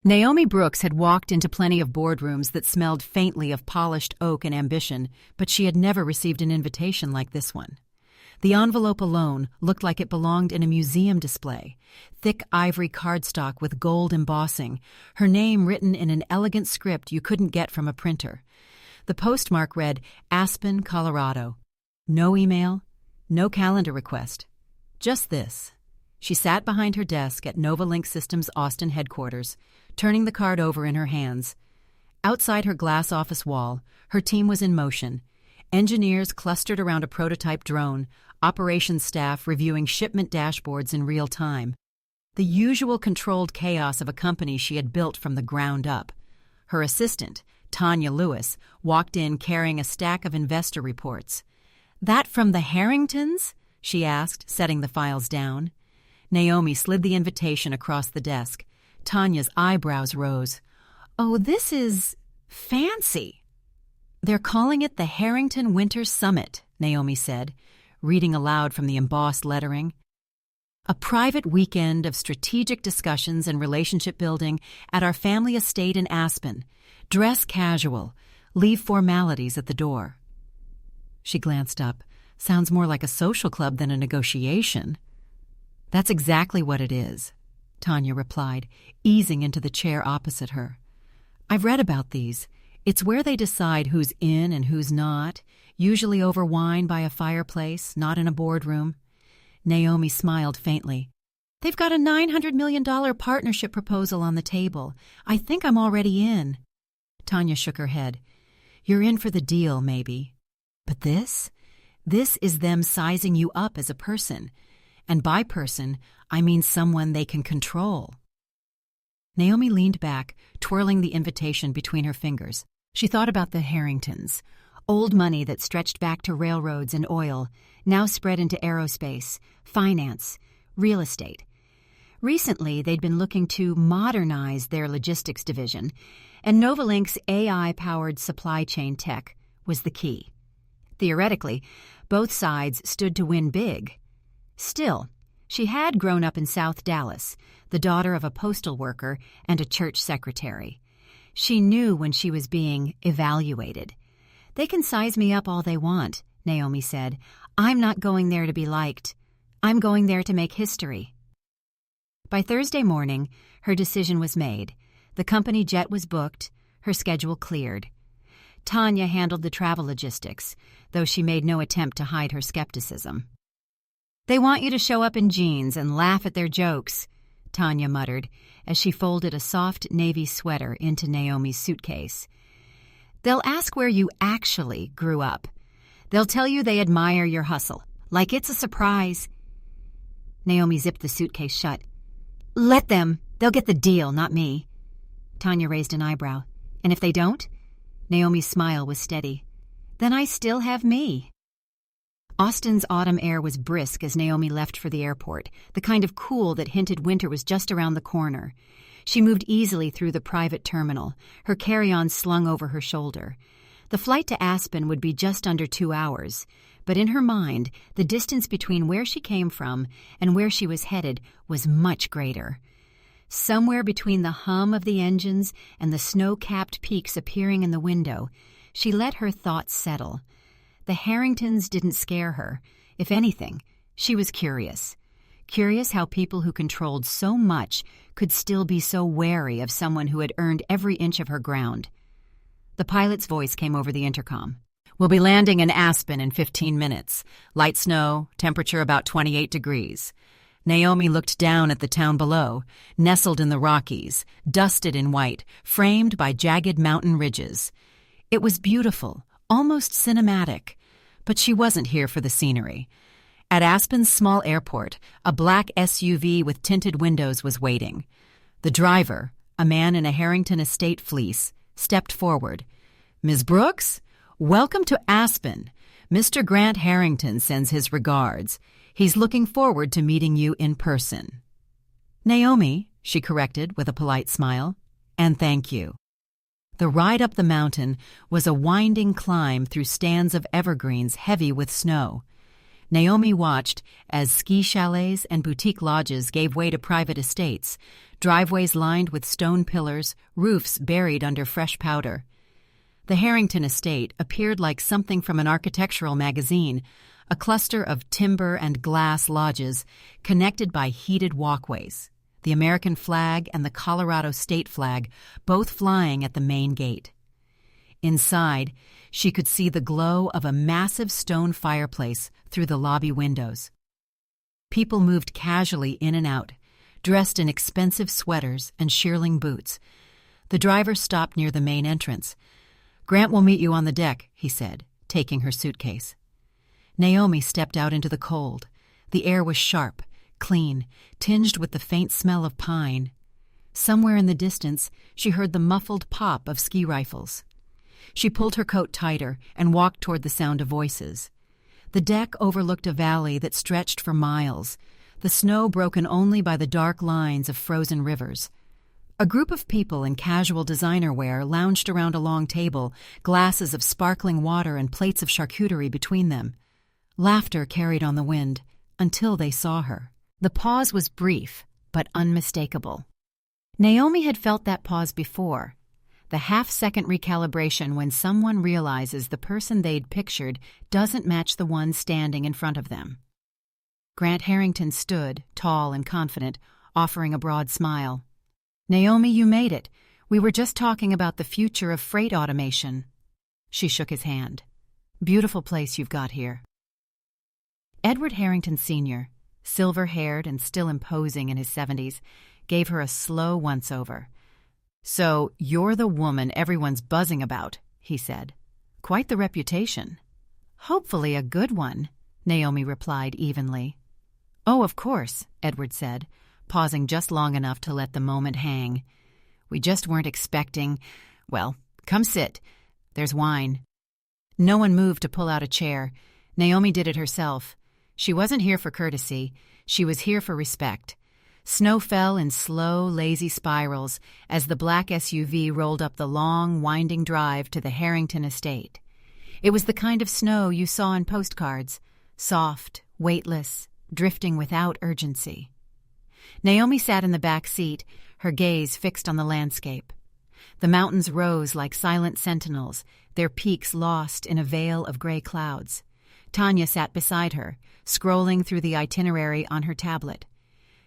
Naomi Brooks had walked into plenty of boardrooms that smelled faintly of polished oak and ambition, but she had never received an invitation like this one. The envelope alone looked like it belonged in a museum display. Thick ivory cardstock with gold embossing, her name written in an elegant script you couldn't get from a printer. The postmark read, Aspen, Colorado. No email, no calendar request. Just this. She sat behind her desk at Novalink Systems' Austin headquarters, turning the card over in her hands. Outside her glass office wall, her team was in motion. Engineers clustered around a prototype drone, operations staff reviewing shipment dashboards in real time. The usual controlled chaos of a company she had built from the ground up. Her assistant, Tanya Lewis, walked in carrying a stack of investor reports. "That from the Harringtons?" she asked, setting the files down. Naomi slid the invitation across the desk. Tanya's eyebrows rose. "Oh, this is fancy." "They're calling it the Harrington Winter Summit," Naomi said, reading aloud from the embossed lettering. "A private weekend of strategic discussions and relationship building at our family estate in Aspen. Dress casual. Leave formalities at the door." She glanced up. "Sounds more like a social club than a negotiation." "That's exactly what it is," Tanya replied, easing into the chair opposite her. "I've read about these. It's where they decide who's in and who's not, usually over wine by a fireplace, not in a boardroom." Naomi smiled faintly. "They've got a $900 million partnership proposal on the table. I think I'm already in." Tanya shook her head. "You're in for the deal, maybe. But this? This is them sizing you up as a person. And by person, I mean someone they can control." Naomi leaned back, twirling the invitation between her fingers. She thought about the Harringtons, old money that stretched back to railroads and oil, now spread into aerospace, finance, real estate. Recently, they'd been looking to modernize their logistics division, and Novalink's AI-powered supply chain tech was the key. Theoretically, both sides stood to win big. Still, she had grown up in South Dallas, the daughter of a postal worker and a church secretary. She knew when she was being evaluated. "They can size me up all they want," Naomi said. "I'm not going there to be liked. I'm going there to make history." By Thursday morning, her decision was made. The company jet was booked, her schedule cleared. Tanya handled the travel logistics, though she made no attempt to hide her skepticism. "They want you to show up in jeans and laugh at their jokes," Tanya muttered as she folded a soft navy sweater into Naomi's suitcase. "They'll ask where you actually grew up. They'll tell you they admire your hustle, like it's a surprise." Naomi zipped the suitcase shut. "Let them. They'll get the deal, not me." Tanya raised an eyebrow. "And if they don't?" Naomi's smile was steady. "Then I still have me." Austin's autumn air was brisk as Naomi left for the airport, the kind of cool that hinted winter was just around the corner. She moved easily through the private terminal, her carry-on slung over her shoulder. The flight to Aspen would be just under 2 hours, but in her mind, the distance between where she came from and where she was headed was much greater. Somewhere between the hum of the engines and the snow-capped peaks appearing in the window, she let her thoughts settle. The Harringtons didn't scare her. If anything, she was curious. Curious how people who controlled so much could still be so wary of someone who had earned every inch of her ground. The pilot's voice came over the intercom. "We'll be landing in Aspen in 15 minutes. Light snow, temperature about 28 degrees. Naomi looked down at the town below, nestled in the Rockies, dusted in white, framed by jagged mountain ridges. It was beautiful, almost cinematic, but she wasn't here for the scenery. At Aspen's small airport, a black SUV with tinted windows was waiting. The driver, a man in a Harrington estate fleece, stepped forward. "Ms. Brooks, welcome to Aspen. Mr. Grant Harrington sends his regards. He's looking forward to meeting you in person." "Naomi," she corrected with a polite smile, "and thank you." The ride up the mountain was a winding climb through stands of evergreens heavy with snow. Naomi watched as ski chalets and boutique lodges gave way to private estates, driveways lined with stone pillars, roofs buried under fresh powder. The Harrington estate appeared like something from an architectural magazine, a cluster of timber and glass lodges connected by heated walkways, the American flag and the Colorado state flag both flying at the main gate. Inside, she could see the glow of a massive stone fireplace through the lobby windows. People moved casually in and out, dressed in expensive sweaters and shearling boots. The driver stopped near the main entrance. "Grant will meet you on the deck," he said, taking her suitcase. Naomi stepped out into the cold. The air was sharp, clean, tinged with the faint smell of pine. Somewhere in the distance, she heard the muffled pop of ski rifles. She pulled her coat tighter and walked toward the sound of voices. The deck overlooked a valley that stretched for miles, the snow broken only by the dark lines of frozen rivers. A group of people in casual designer wear lounged around a long table, glasses of sparkling water and plates of charcuterie between them. Laughter carried on the wind until they saw her. The pause was brief, but unmistakable. Naomi had felt that pause before. The half-second recalibration when someone realizes the person they'd pictured doesn't match the one standing in front of them. Grant Harrington stood, tall and confident, offering a broad smile. "Naomi, you made it. We were just talking about the future of freight automation." She shook his hand. "Beautiful place you've got here." Edward Harrington Sr., silver-haired and still imposing in his 70s, gave her a slow once-over. "So you're the woman everyone's buzzing about," he said. "Quite the reputation." "Hopefully a good one," Naomi replied evenly. "Oh, of course," Edward said, pausing just long enough to let the moment hang. "We just weren't expecting— Well, come sit. There's wine." No one moved to pull out a chair. Naomi did it herself. She wasn't here for courtesy. She was here for respect. Snow fell in slow, lazy spirals as the black SUV rolled up the long, winding drive to the Harrington estate. It was the kind of snow you saw in postcards, soft, weightless, drifting without urgency. Naomi sat in the back seat, her gaze fixed on the landscape. The mountains rose like silent sentinels, their peaks lost in a veil of gray clouds. Tanya sat beside her, scrolling through the itinerary on her tablet.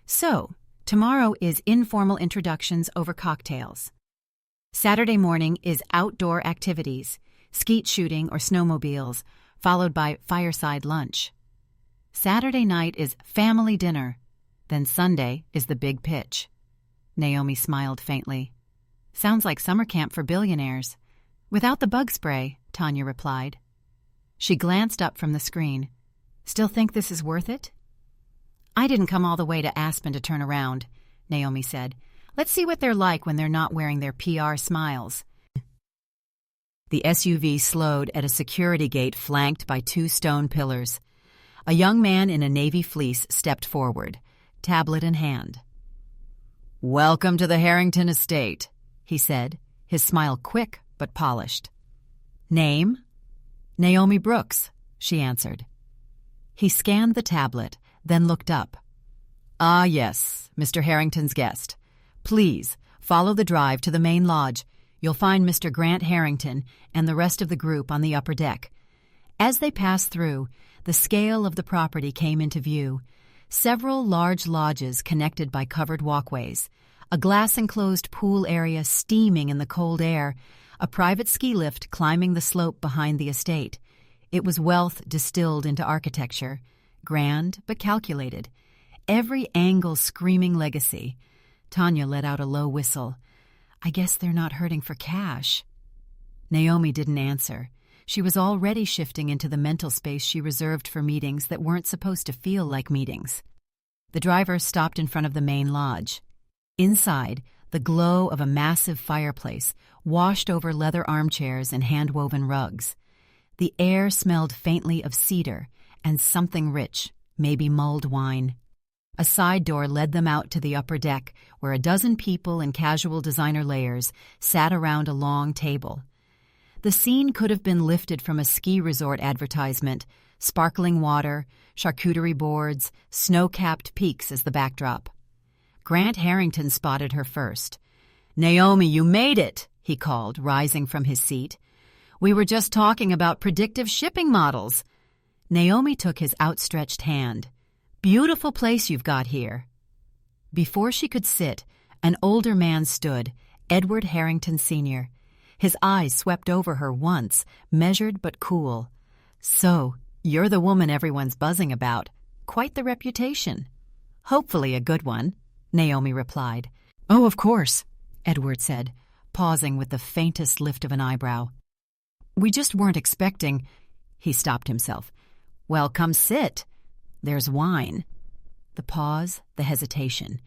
"So, tomorrow is informal introductions over cocktails. Saturday morning is outdoor activities, skeet shooting or snowmobiles, followed by fireside lunch. Saturday night is family dinner. Then Sunday is the big pitch." Naomi smiled faintly. "Sounds like summer camp for billionaires." "Without the bug spray," Tanya replied. She glanced up from the screen. "Still think this is worth it?" "I didn't come all the way to Aspen to turn around," Naomi said. "Let's see what they're like when they're not wearing their PR smiles." The SUV slowed at a security gate flanked by 2 stone pillars. A young man in a navy fleece stepped forward, tablet in hand. "Welcome to the Harrington estate," he said, his smile quick but polished. "Name?" "Naomi Brooks," she answered. He scanned the tablet, then looked up. "Ah, yes, Mr. Harrington's guest. Please, follow the drive to the main lodge. You'll find Mr. Grant Harrington and the rest of the group on the upper deck." As they passed through, the scale of the property came into view. Several large lodges connected by covered walkways, a glass-enclosed pool area steaming in the cold air, a private ski lift climbing the slope behind the estate. It was wealth distilled into architecture, grand but calculated, every angle screaming legacy. Tanya let out a low whistle. "I guess they're not hurting for cash." Naomi didn't answer. She was already shifting into the mental space she reserved for meetings that weren't supposed to feel like meetings. The driver stopped in front of the main lodge. Inside, the glow of a massive fireplace washed over leather armchairs and hand-woven rugs. The air smelled faintly of cedar and something rich, maybe mulled wine. A side door led them out to the upper deck, where a dozen people in casual designer layers sat around a long table. The scene could have been lifted from a ski resort advertisement, sparkling water, charcuterie boards, snow-capped peaks as the backdrop. Grant Harrington spotted her first. "Naomi, you made it!" he called, rising from his seat. "We were just talking about predictive shipping models." Naomi took his outstretched hand. "Beautiful place you've got here." Before she could sit, an older man stood, Edward Harrington Sr. His eyes swept over her once, measured but cool. "So, you're the woman everyone's buzzing about. Quite the reputation." "Hopefully a good one," Naomi replied. "Oh, of course," Edward said, pausing with the faintest lift of an eyebrow. "We just weren't expecting—" He stopped himself. "Well, come sit. There's wine." The pause, the hesitation.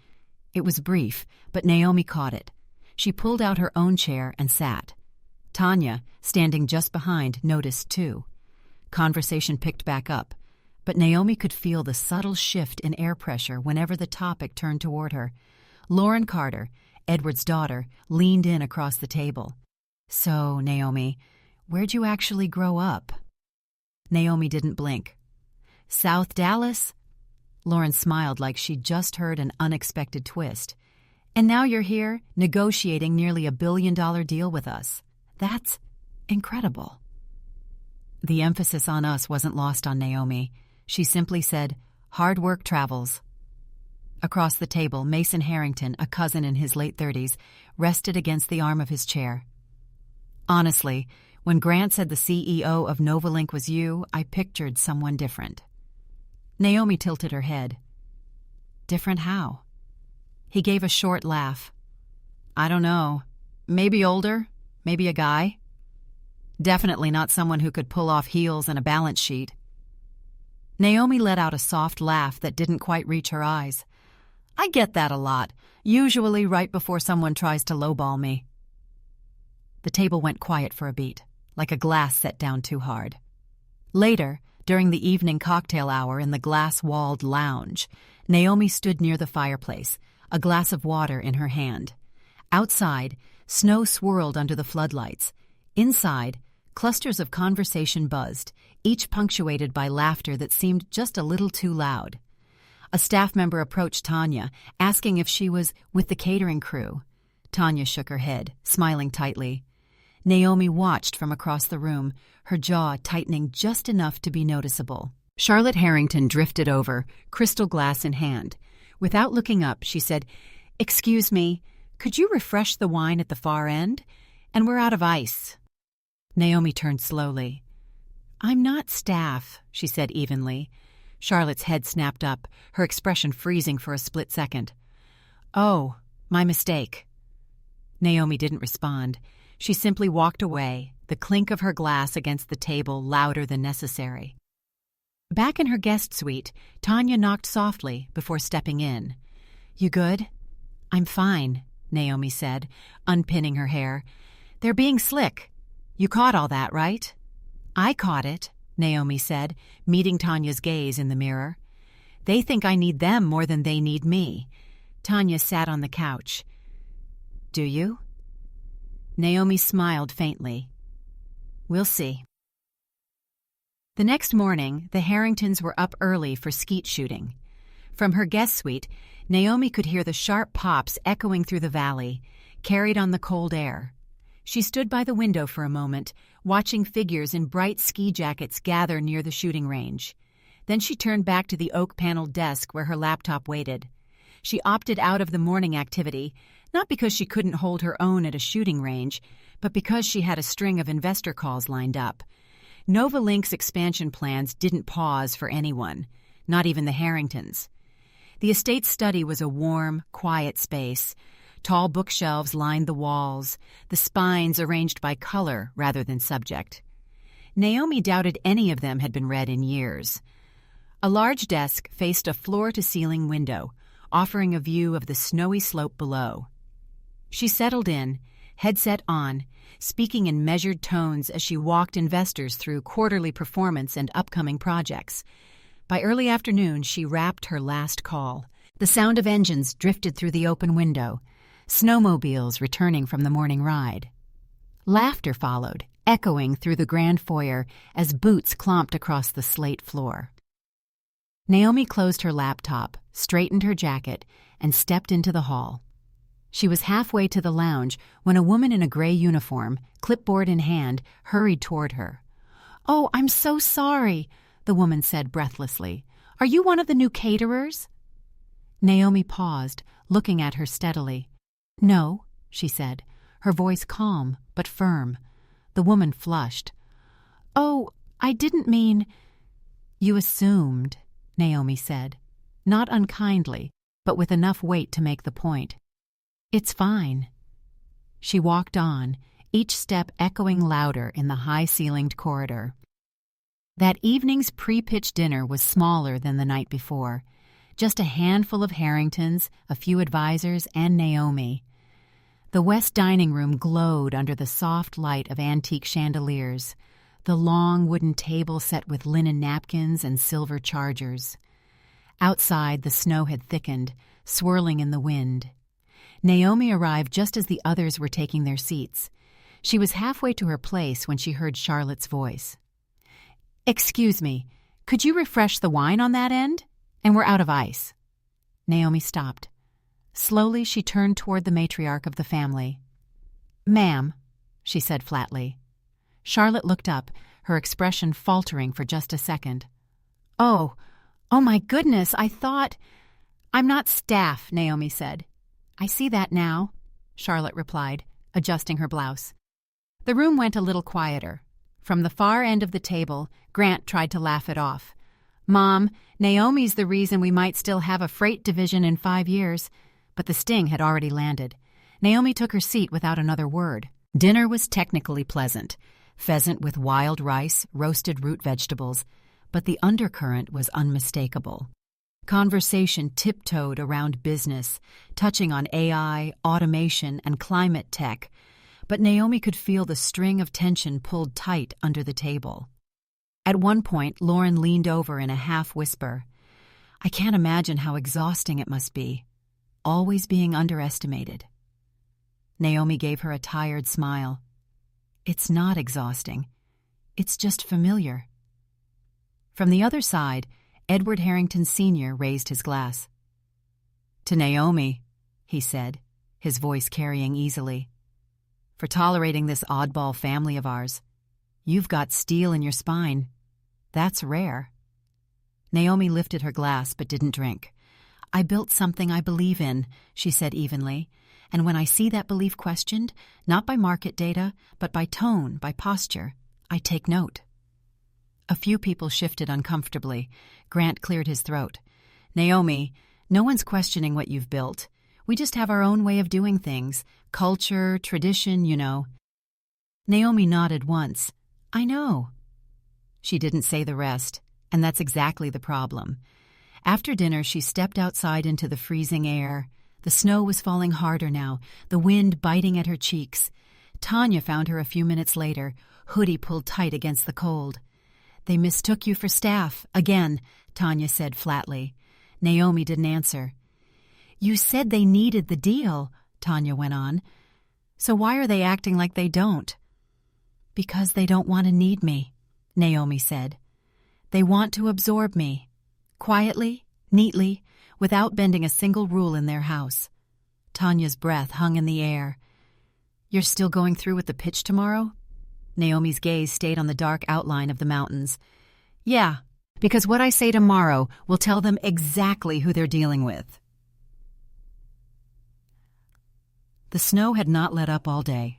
It was brief, but Naomi caught it. She pulled out her own chair and sat. Tanya, standing just behind, noticed too. Conversation picked back up, but Naomi could feel the subtle shift in air pressure whenever the topic turned toward her. Lauren Carter, Edward's daughter, leaned in across the table. "So, Naomi, where'd you actually grow up?" Naomi didn't blink. "South Dallas?" Lauren smiled like she'd just heard an unexpected twist. "And now you're here, negotiating nearly $1 billion deal with us. That's incredible." The emphasis on us wasn't lost on Naomi. She simply said, "Hard work travels." Across the table, Mason Harrington, a cousin in his late 30s, rested against the arm of his chair. "Honestly, when Grant said the CEO of Novalink was you, I pictured someone different." Naomi tilted her head. "Different how?" He gave a short laugh. "I don't know. Maybe older, maybe a guy. Definitely not someone who could pull off heels and a balance sheet." Naomi let out a soft laugh that didn't quite reach her eyes. "I get that a lot, usually right before someone tries to lowball me." The table went quiet for a beat, like a glass set down too hard. Later, during the evening cocktail hour in the glass-walled lounge, Naomi stood near the fireplace, a glass of water in her hand. Outside, snow swirled under the floodlights. Inside, clusters of conversation buzzed, each punctuated by laughter that seemed just a little too loud. A staff member approached Tanya, asking if she was with the catering crew. Tanya shook her head, smiling tightly. Naomi watched from across the room, her jaw tightening just enough to be noticeable. Charlotte Harrington drifted over, crystal glass in hand. Without looking up, she said, "Excuse me, could you refresh the wine at the far end? And we're out of ice." Naomi turned slowly. "I'm not staff," she said evenly. Charlotte's head snapped up, her expression freezing for a split second. "Oh, my mistake." Naomi didn't respond. She simply walked away, the clink of her glass against the table louder than necessary. Back in her guest suite, Tanya knocked softly before stepping in. "You good?" "I'm fine," Naomi said, unpinning her hair. "They're being slick. You caught all that, right?" "I caught it," Naomi said, meeting Tanya's gaze in the mirror. "They think I need them more than they need me." Tanya sat on the couch. "Do you?" Naomi smiled faintly. "We'll see." The next morning, the Harringtons were up early for skeet shooting. From her guest suite, Naomi could hear the sharp pops echoing through the valley, carried on the cold air. She stood by the window for a moment, watching figures in bright ski jackets gather near the shooting range. Then she turned back to the oak-paneled desk where her laptop waited. She opted out of the morning activity, not because she couldn't hold her own at a shooting range, but because she had a string of investor calls lined up. Novalink's expansion plans didn't pause for anyone, not even the Harringtons. The estate's study was a warm, quiet space. Tall bookshelves lined the walls, the spines arranged by color rather than subject. Naomi doubted any of them had been read in years. A large desk faced a floor-to-ceiling window, offering a view of the snowy slope below. She settled in, headset on, speaking in measured tones as she walked investors through quarterly performance and upcoming projects. By early afternoon, she wrapped her last call. The sound of engines drifted through the open window, snowmobiles returning from the morning ride. Laughter followed, echoing through the grand foyer as boots clomped across the slate floor. Naomi closed her laptop, straightened her jacket, and stepped into the hall. She was halfway to the lounge when a woman in a gray uniform, clipboard in hand, hurried toward her. "Oh, I'm so sorry," the woman said breathlessly. "Are you one of the new caterers?" Naomi paused, looking at her steadily. "No," she said, her voice calm but firm. The woman flushed. "Oh, I didn't mean—" "You assumed," Naomi said, not unkindly, but with enough weight to make the point. "It's fine." She walked on, each step echoing louder in the high-ceilinged corridor. That evening's pre-pitch dinner was smaller than the night before. Just a handful of Harringtons, a few advisors, and Naomi. The west dining room glowed under the soft light of antique chandeliers, the long wooden table set with linen napkins and silver chargers. Outside, the snow had thickened, swirling in the wind. Naomi arrived just as the others were taking their seats. She was halfway to her place when she heard Charlotte's voice. "Excuse me, could you refresh the wine on that end? And we're out of ice." Naomi stopped. Slowly, she turned toward the matriarch of the family. "Ma'am," she said flatly. Charlotte looked up, her expression faltering for just a second. Oh my goodness, I thought—" "I'm not staff," Naomi said. "I see that now," Charlotte replied, adjusting her blouse. The room went a little quieter. From the far end of the table, Grant tried to laugh it off. "Mom, Naomi's the reason we might still have a freight division in 5 years." But the sting had already landed. Naomi took her seat without another word. Dinner was technically pleasant. Pheasant with wild rice, roasted root vegetables. But the undercurrent was unmistakable. Conversation tiptoed around business, touching on AI, automation, and climate tech. But Naomi could feel the string of tension pulled tight under the table. At one point, Lauren leaned over in a half-whisper. "I can't imagine how exhausting it must be. Always being underestimated." Naomi gave her a tired smile. "It's not exhausting. It's just familiar." From the other side, Edward Harrington Sr. raised his glass. "To Naomi," he said, his voice carrying easily. "For tolerating this oddball family of ours. You've got steel in your spine. That's rare." Naomi lifted her glass but didn't drink. "I built something I believe in," she said evenly, "and when I see that belief questioned, not by market data, but by tone, by posture, I take note." A few people shifted uncomfortably. Grant cleared his throat. "Naomi, no one's questioning what you've built. We just have our own way of doing things. Culture, tradition, you know." Naomi nodded once. "I know." She didn't say the rest, and that's exactly the problem. After dinner, she stepped outside into the freezing air. The snow was falling harder now, the wind biting at her cheeks. Tanya found her a few minutes later, hoodie pulled tight against the cold. "They mistook you for staff, again," Tanya said flatly. Naomi didn't answer. "You said they needed the deal," Tanya went on. "So why are they acting like they don't?" "Because they don't want to need me," Naomi said. "They want to absorb me. Quietly, neatly, without bending a single rule in their house." Tanya's breath hung in the air. "You're still going through with the pitch tomorrow?" Naomi's gaze stayed on the dark outline of the mountains. "Yeah, because what I say tomorrow will tell them exactly who they're dealing with." The snow had not let up all day.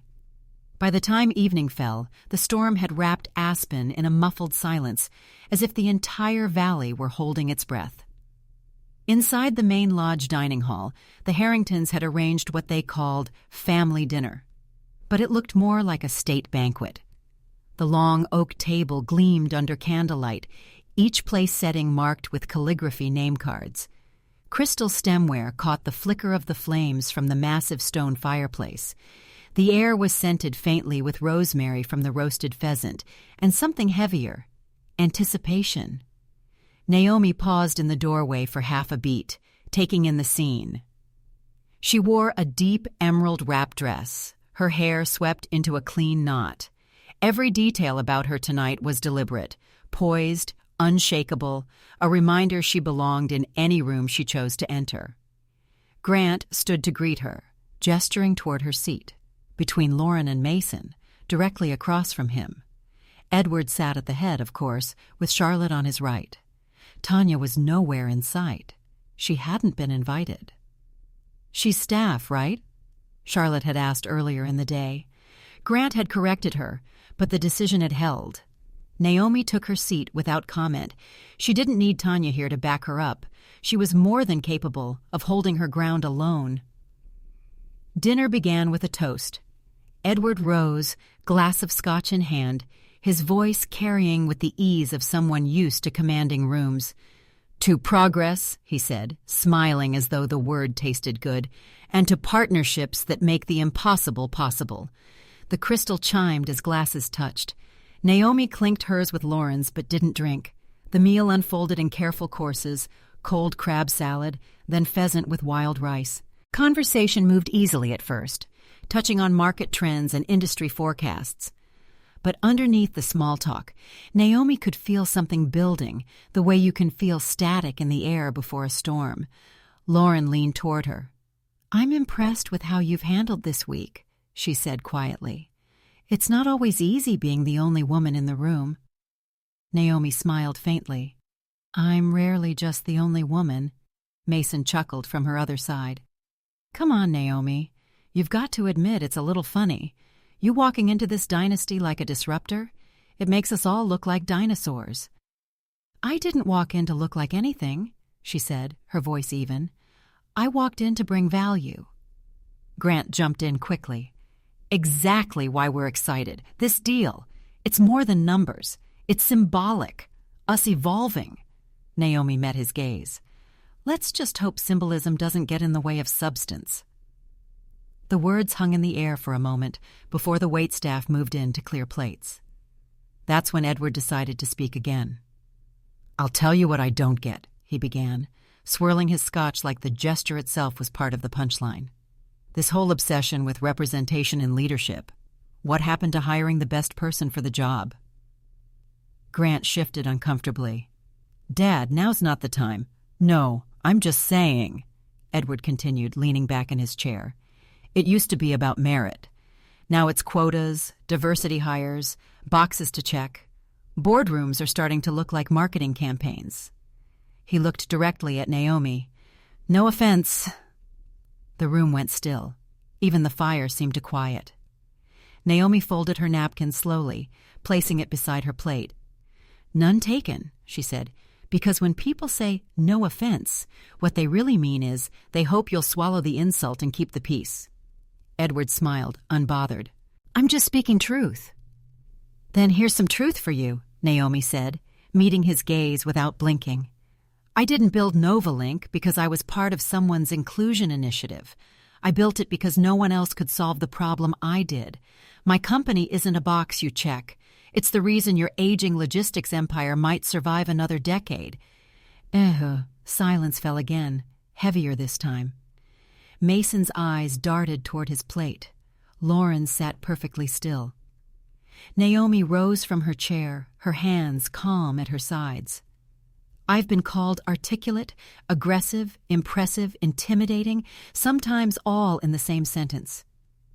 By the time evening fell, the storm had wrapped Aspen in a muffled silence, as if the entire valley were holding its breath. Inside the main lodge dining hall, the Harringtons had arranged what they called family dinner. But it looked more like a state banquet. The long oak table gleamed under candlelight, each place setting marked with calligraphy name cards. Crystal stemware caught the flicker of the flames from the massive stone fireplace. The air was scented faintly with rosemary from the roasted pheasant, and something heavier, anticipation. Naomi paused in the doorway for half a beat, taking in the scene. She wore a deep emerald wrap dress, her hair swept into a clean knot. Every detail about her tonight was deliberate, poised, unshakable, a reminder she belonged in any room she chose to enter. Grant stood to greet her, gesturing toward her seat, between Lauren and Mason, directly across from him. Edward sat at the head, of course, with Charlotte on his right. Tanya was nowhere in sight. She hadn't been invited. "She's staff, right?" Charlotte had asked earlier in the day. Grant had corrected her, but the decision had held. Naomi took her seat without comment. She didn't need Tanya here to back her up. She was more than capable of holding her ground alone. Dinner began with a toast. Edward rose, glass of scotch in hand, his voice carrying with the ease of someone used to commanding rooms. "To progress," he said, smiling as though the word tasted good, "and to partnerships that make the impossible possible." The crystal chimed as glasses touched. Naomi clinked hers with Lauren's but didn't drink. The meal unfolded in careful courses, cold crab salad, then pheasant with wild rice. Conversation moved easily at first, touching on market trends and industry forecasts. But underneath the small talk, Naomi could feel something building, the way you can feel static in the air before a storm. Lauren leaned toward her. "I'm impressed with how you've handled this week," she said quietly. "It's not always easy being the only woman in the room." Naomi smiled faintly. "I'm rarely just the only woman," Mason chuckled from her other side. "Come on, Naomi. You've got to admit it's a little funny. You walking into this dynasty like a disruptor? It makes us all look like dinosaurs." "I didn't walk in to look like anything," she said, her voice even. "I walked in to bring value." Grant jumped in quickly. "Exactly why we're excited. This deal. It's more than numbers. It's symbolic. Us evolving." Naomi met his gaze. "Let's just hope symbolism doesn't get in the way of substance." The words hung in the air for a moment before the waitstaff moved in to clear plates. That's when Edward decided to speak again. "I'll tell you what I don't get," he began, swirling his scotch like the gesture itself was part of the punchline. "This whole obsession with representation and leadership. What happened to hiring the best person for the job?" Grant shifted uncomfortably. "Dad, now's not the time." "No, I'm just saying," Edward continued, leaning back in his chair. "It used to be about merit. Now it's quotas, diversity hires, boxes to check. Boardrooms are starting to look like marketing campaigns." He looked directly at Naomi. "No offense." The room went still. Even the fire seemed to quiet. Naomi folded her napkin slowly, placing it beside her plate. "None taken," she said, "because when people say no offense, what they really mean is they hope you'll swallow the insult and keep the peace." Edward smiled, unbothered. "I'm just speaking truth." "Then here's some truth for you," Naomi said, meeting his gaze without blinking. "I didn't build Novalink because I was part of someone's inclusion initiative. I built it because no one else could solve the problem I did. My company isn't a box you check. It's the reason your aging logistics empire might survive another decade." Silence fell again, heavier this time. Mason's eyes darted toward his plate. Lauren sat perfectly still. Naomi rose from her chair, her hands calm at her sides. "I've been called articulate, aggressive, impressive, intimidating, sometimes all in the same sentence.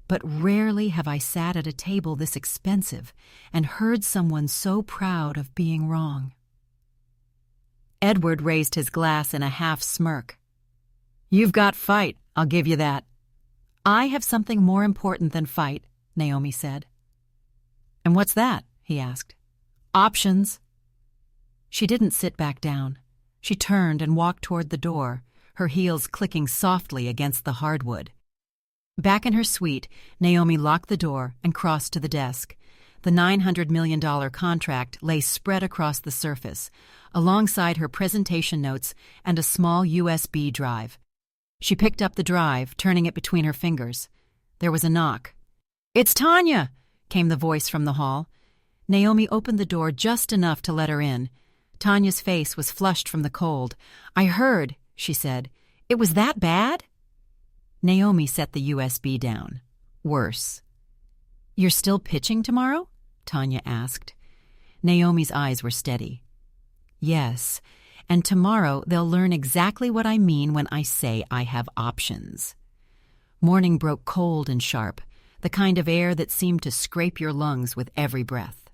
But rarely have I sat at a table this expensive and heard someone so proud of being wrong." Edward raised his glass in a half smirk. "You've got fight, I'll give you that." "I have something more important than fight," Naomi said. "And what's that?" he asked. "Options." She didn't sit back down. She turned and walked toward the door, her heels clicking softly against the hardwood. Back in her suite, Naomi locked the door and crossed to the desk. The $900 million contract lay spread across the surface, alongside her presentation notes and a small USB drive. She picked up the drive, turning it between her fingers. There was a knock. "It's Tanya!" came the voice from the hall. Naomi opened the door just enough to let her in. Tanya's face was flushed from the cold. "I heard," she said. "It was that bad?" Naomi set the USB down. "Worse." "You're still pitching tomorrow?" Tanya asked. Naomi's eyes were steady. Yes, and tomorrow they'll learn exactly what I mean when I say I have options. Morning broke cold and sharp, the kind of air that seemed to scrape your lungs with every breath.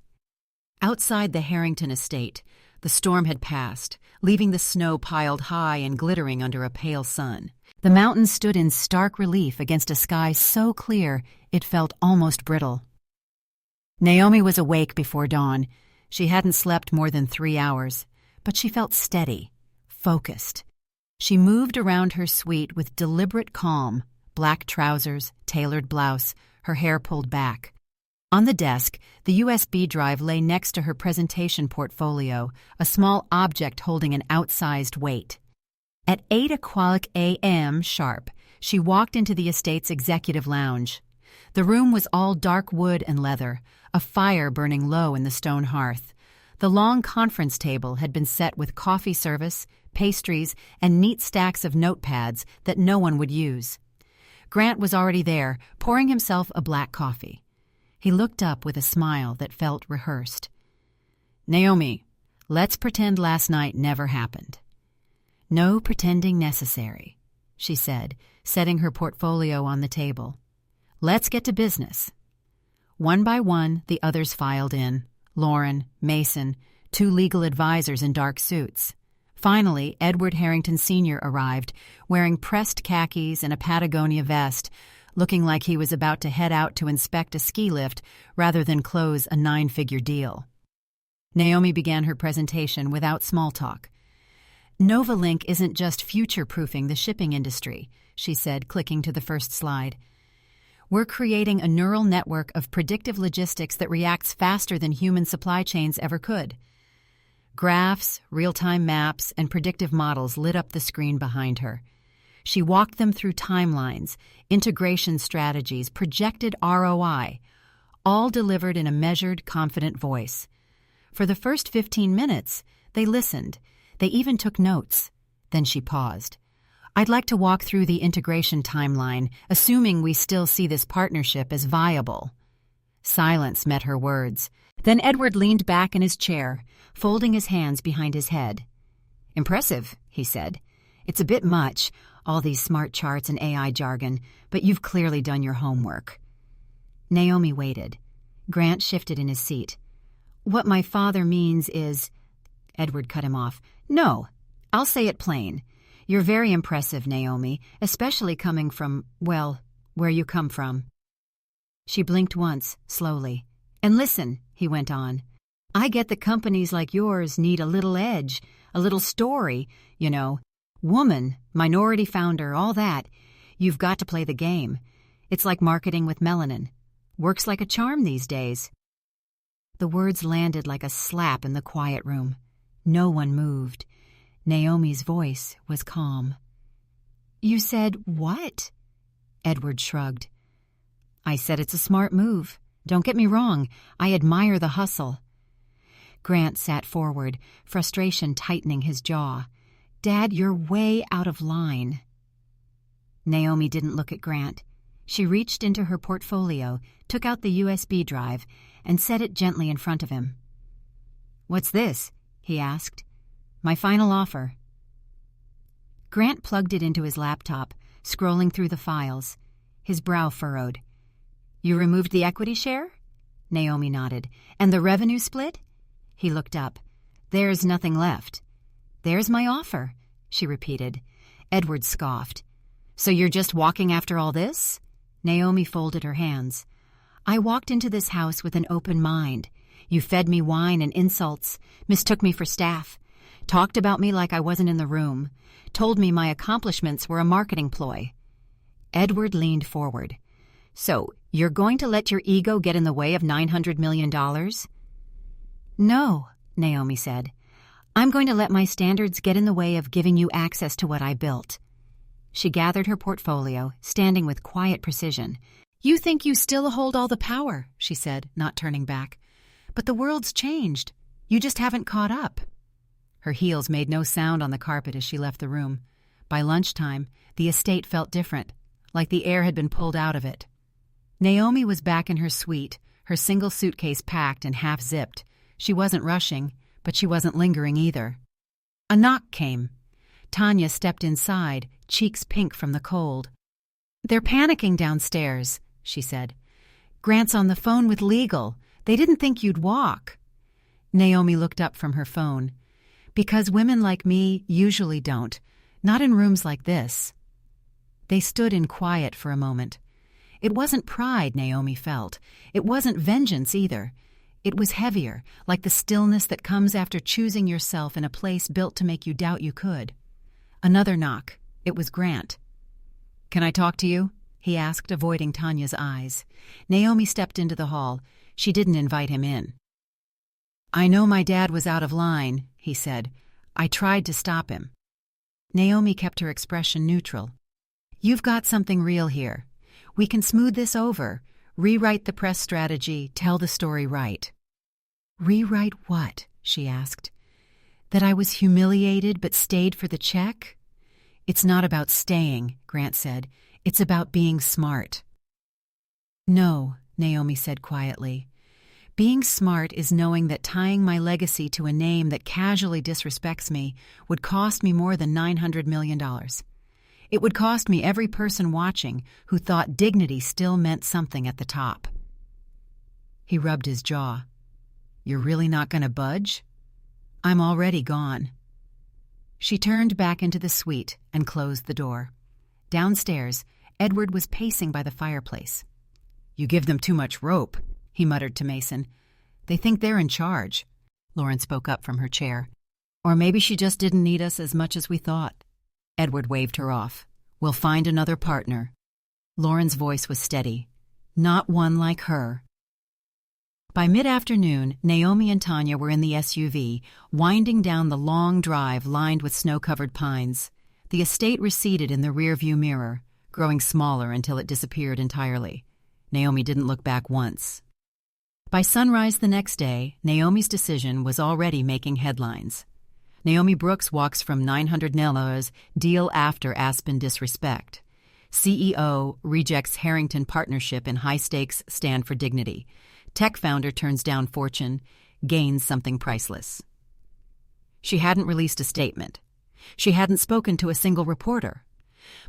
Outside the Harrington estate, the storm had passed, leaving the snow piled high and glittering under a pale sun. The mountains stood in stark relief against a sky so clear it felt almost brittle. Naomi was awake before dawn. She hadn't slept more than 3 hours, but she felt steady, focused. She moved around her suite with deliberate calm, black trousers, tailored blouse, her hair pulled back. On the desk, the USB drive lay next to her presentation portfolio, a small object holding an outsized weight. At 8:00 a.m. sharp, she walked into the estate's executive lounge. The room was all dark wood and leather, a fire burning low in the stone hearth. The long conference table had been set with coffee service, pastries, and neat stacks of notepads that no one would use. Grant was already there, pouring himself a black coffee. He looked up with a smile that felt rehearsed. "Naomi, let's pretend last night never happened." "No pretending necessary," she said, setting her portfolio on the table. "Let's get to business." One by one, the others filed in. Lauren, Mason, 2 legal advisors in dark suits. Finally, Edward Harrington Sr. arrived, wearing pressed khakis and a Patagonia vest, looking like he was about to head out to inspect a ski lift rather than close a 9-figure deal. Naomi began her presentation without small talk. "Novalink isn't just future-proofing the shipping industry," she said, clicking to the first slide. "We're creating a neural network of predictive logistics that reacts faster than human supply chains ever could." Graphs, real-time maps, and predictive models lit up the screen behind her. She walked them through timelines, integration strategies, projected ROI, all delivered in a measured, confident voice. For the first 15 minutes, they listened. They even took notes. Then she paused. "I'd like to walk through the integration timeline, assuming we still see this partnership as viable." Silence met her words. Then Edward leaned back in his chair, folding his hands behind his head. "Impressive," he said. "It's a bit much, all these smart charts and AI jargon, but you've clearly done your homework." Naomi waited. Grant shifted in his seat. "What my father means is—" Edward cut him off. "No, I'll say it plain. You're very impressive, Naomi, especially coming from, well, where you come from." She blinked once, slowly. "And listen," he went on, "I get that companies like yours need a little edge, a little story, you know. Woman, minority founder, all that. You've got to play the game. It's like marketing with melanin. Works like a charm these days." The words landed like a slap in the quiet room. No one moved. Naomi's voice was calm. "You said what?" Edward shrugged. "I said it's a smart move. Don't get me wrong, I admire the hustle." Grant sat forward, frustration tightening his jaw. "Dad, you're way out of line." Naomi didn't look at Grant. She reached into her portfolio, took out the USB drive, and set it gently in front of him. "What's this?" he asked. "My final offer." Grant plugged it into his laptop, scrolling through the files. His brow furrowed. "You removed the equity share?" Naomi nodded. "And the revenue split?" He looked up. "There's nothing left." "There's my offer," she repeated. Edward scoffed. "So you're just walking after all this?" Naomi folded her hands. "I walked into this house with an open mind. You fed me wine and insults, mistook me for staff, talked about me like I wasn't in the room, told me my accomplishments were a marketing ploy." Edward leaned forward. "So, you're going to let your ego get in the way of $900 million? "No," Naomi said. "I'm going to let my standards get in the way of giving you access to what I built." She gathered her portfolio, standing with quiet precision. "You think you still hold all the power," she said, not turning back. "But the world's changed. You just haven't caught up." Her heels made no sound on the carpet as she left the room. By lunchtime, the estate felt different, like the air had been pulled out of it. Naomi was back in her suite, her single suitcase packed and half-zipped. She wasn't rushing, but she wasn't lingering either. A knock came. Tanya stepped inside, cheeks pink from the cold. "They're panicking downstairs," she said. "Grant's on the phone with legal. They didn't think you'd walk." Naomi looked up from her phone. "Because women like me usually don't. Not in rooms like this." They stood in quiet for a moment. It wasn't pride Naomi felt. It wasn't vengeance either. It was heavier, like the stillness that comes after choosing yourself in a place built to make you doubt you could. Another knock. It was Grant. "Can I talk to you?" he asked, avoiding Tanya's eyes. Naomi stepped into the hall. She didn't invite him in. "I know my dad was out of line," he said. "I tried to stop him." Naomi kept her expression neutral. "You've got something real here. We can smooth this over, rewrite the press strategy, tell the story right." "Rewrite what?" she asked. "That I was humiliated but stayed for the check?" "It's not about staying," Grant said. "It's about being smart." "No," Naomi said quietly. "Being smart is knowing that tying my legacy to a name that casually disrespects me would cost me more than $900 million. It would cost me every person watching who thought dignity still meant something at the top." He rubbed his jaw. "You're really not going to budge?" "I'm already gone." She turned back into the suite and closed the door. Downstairs, Edward was pacing by the fireplace. "You give them too much rope," he muttered to Mason. "They think they're in charge." Lauren spoke up from her chair. "Or maybe she just didn't need us as much as we thought." Edward waved her off. "We'll find another partner." Lauren's voice was steady. "Not one like her." By mid-afternoon, Naomi and Tanya were in the SUV, winding down the long drive lined with snow-covered pines. The estate receded in the rearview mirror, growing smaller until it disappeared entirely. Naomi didn't look back once. By sunrise the next day, Naomi's decision was already making headlines. Naomi Brooks walks from $900 deal after Aspen disrespect. CEO rejects Harrington partnership in high-stakes stand for dignity. Tech founder turns down fortune, gains something priceless. She hadn't released a statement. She hadn't spoken to a single reporter.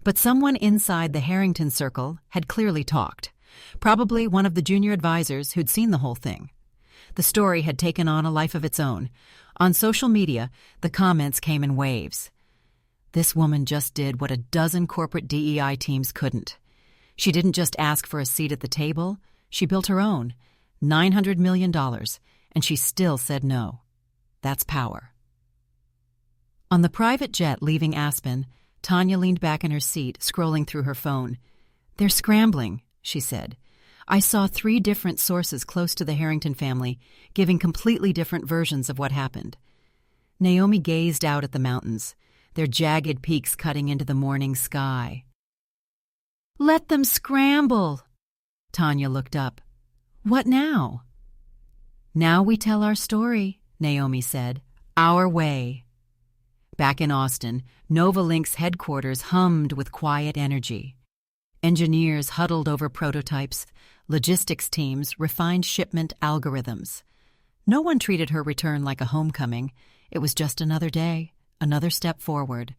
But someone inside the Harrington circle had clearly talked. Probably one of the junior advisors who'd seen the whole thing. The story had taken on a life of its own. On social media, the comments came in waves. This woman just did what a dozen corporate DEI teams couldn't. She didn't just ask for a seat at the table. She built her own. $900 million, and she still said no. That's power. On the private jet leaving Aspen, Tanya leaned back in her seat, scrolling through her phone. "They're scrambling," she said. "I saw 3 different sources close to the Harrington family, giving completely different versions of what happened." Naomi gazed out at the mountains, their jagged peaks cutting into the morning sky. "Let them scramble!" Tanya looked up. "What now?" "Now we tell our story," Naomi said. "Our way." Back in Austin, Novalink's headquarters hummed with quiet energy. Engineers huddled over prototypes. Logistics teams refined shipment algorithms. No one treated her return like a homecoming. It was just another day, another step forward.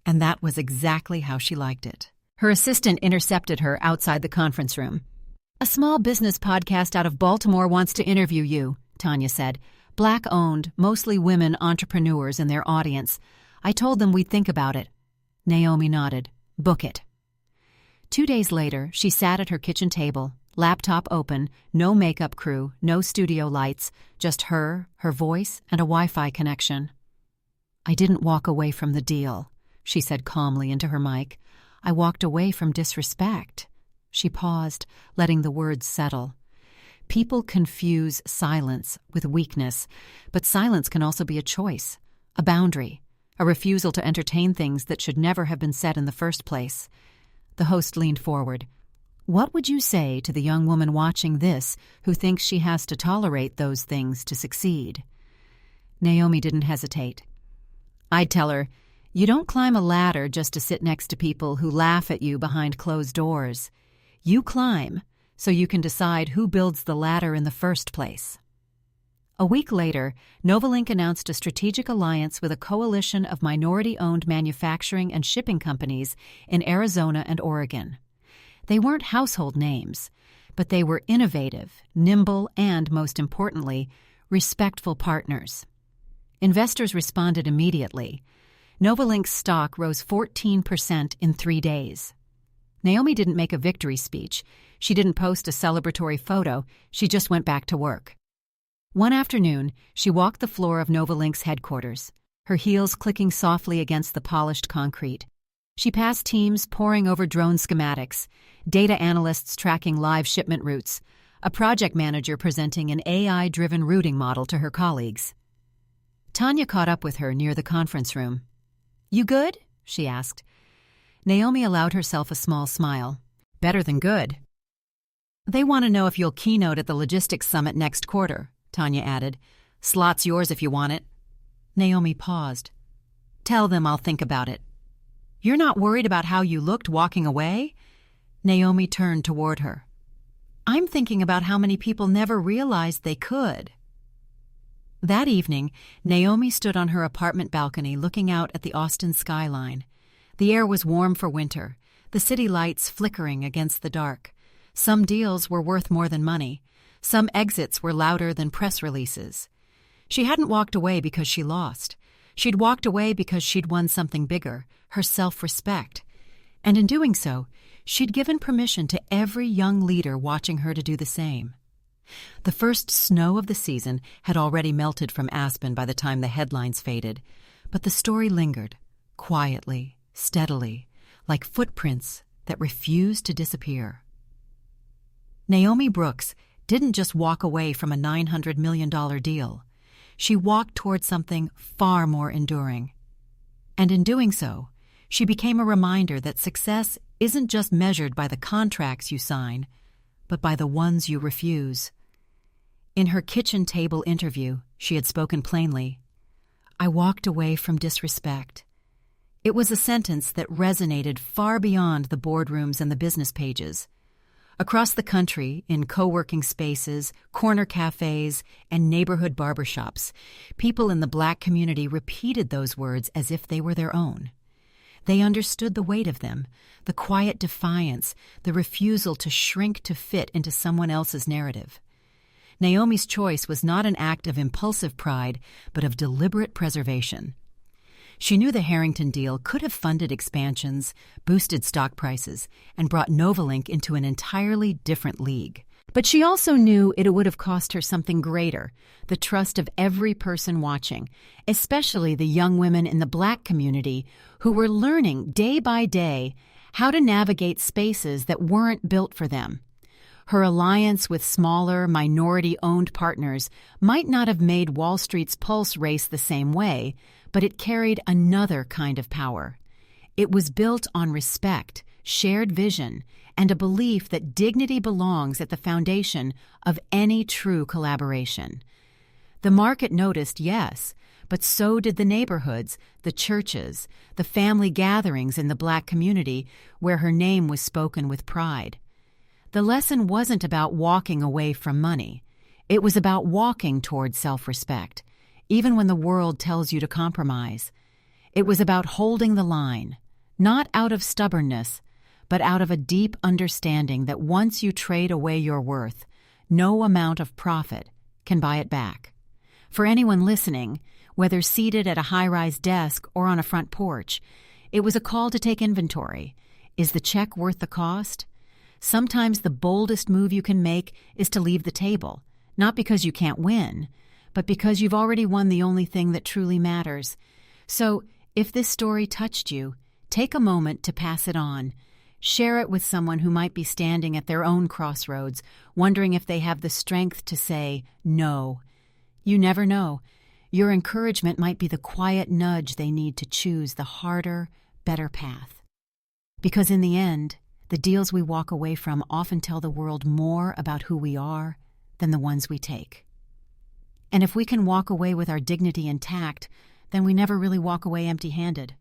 And that was exactly how she liked it. Her assistant intercepted her outside the conference room. "A small business podcast out of Baltimore wants to interview you," Tanya said. "Black-owned, mostly women entrepreneurs in their audience. I told them we'd think about it." Naomi nodded. "Book it." 2 days later, she sat at her kitchen table, laptop open, no makeup crew, no studio lights, just her voice, and a Wi-Fi connection. "I didn't walk away from the deal," she said calmly into her mic. "I walked away from disrespect." She paused, letting the words settle. People confuse silence with weakness, but silence can also be a choice, a boundary, a refusal to entertain things that should never have been said in the first place. The host leaned forward. "What would you say to the young woman watching this who thinks she has to tolerate those things to succeed?" Naomi didn't hesitate. "I'd tell her, you don't climb a ladder just to sit next to people who laugh at you behind closed doors. You climb so you can decide who builds the ladder in the first place. A week later, Novalink announced a strategic alliance with a coalition of minority-owned manufacturing and shipping companies in Arizona and Oregon. They weren't household names, but they were innovative, nimble, and, most importantly, respectful partners. Investors responded immediately. Novalink's stock rose 14% in 3 days. Naomi didn't make a victory speech. She didn't post a celebratory photo. She just went back to work. One afternoon, she walked the floor of Novalink's headquarters, her heels clicking softly against the polished concrete. She passed teams poring over drone schematics, data analysts tracking live shipment routes, a project manager presenting an AI-driven routing model to her colleagues. Tanya caught up with her near the conference room. "You good?" she asked. Naomi allowed herself a small smile. "Better than good." "They want to know if you'll keynote at the logistics summit next quarter," Tanya added. "Slot's yours if you want it." Naomi paused. "Tell them I'll think about it." "You're not worried about how you looked walking away?" Naomi turned toward her. "I'm thinking about how many people never realized they could." That evening, Naomi stood on her apartment balcony looking out at the Austin skyline. The air was warm for winter, the city lights flickering against the dark. Some deals were worth more than money. Some exits were louder than press releases. She hadn't walked away because she lost. She'd walked away because she'd won something bigger, her self-respect. And in doing so, she'd given permission to every young leader watching her to do the same. The first snow of the season had already melted from Aspen by the time the headlines faded, but the story lingered, quietly, steadily, like footprints that refused to disappear. Naomi Brooks didn't just walk away from a $900 million deal. She walked toward something far more enduring. And in doing so, she became a reminder that success isn't just measured by the contracts you sign, but by the ones you refuse. In her kitchen table interview, she had spoken plainly. "I walked away from disrespect." It was a sentence that resonated far beyond the boardrooms and the business pages. Across the country, in co-working spaces, corner cafes, and neighborhood barbershops, people in the Black community repeated those words as if they were their own. They understood the weight of them, the quiet defiance, the refusal to shrink to fit into someone else's narrative. Naomi's choice was not an act of impulsive pride, but of deliberate preservation. She knew the Harrington deal could have funded expansions, boosted stock prices, and brought Novalink into an entirely different league. But she also knew it would have cost her something greater, the trust of every person watching, especially the young women in the Black community who were learning day by day how to navigate spaces that weren't built for them. Her alliance with smaller, minority-owned partners might not have made Wall Street's pulse race the same way, but it carried another kind of power. It was built on respect, shared vision, and a belief that dignity belongs at the foundation of any true collaboration. The market noticed, yes, but so did the neighborhoods, the churches, the family gatherings in the Black community where her name was spoken with pride. The lesson wasn't about walking away from money. It was about walking toward self-respect, even when the world tells you to compromise. It was about holding the line, not out of stubbornness, but out of a deep understanding that once you trade away your worth, no amount of profit can buy it back. For anyone listening, whether seated at a high-rise desk or on a front porch, it was a call to take inventory. Is the check worth the cost? Sometimes the boldest move you can make is to leave the table, not because you can't win, but because you've already won the only thing that truly matters. So, if this story touched you, take a moment to pass it on. Share it with someone who might be standing at their own crossroads, wondering if they have the strength to say no. You never know. Your encouragement might be the quiet nudge they need to choose the harder, better path. Because in the end, the deals we walk away from often tell the world more about who we are than the ones we take. And if we can walk away with our dignity intact, then we never really walk away empty-handed.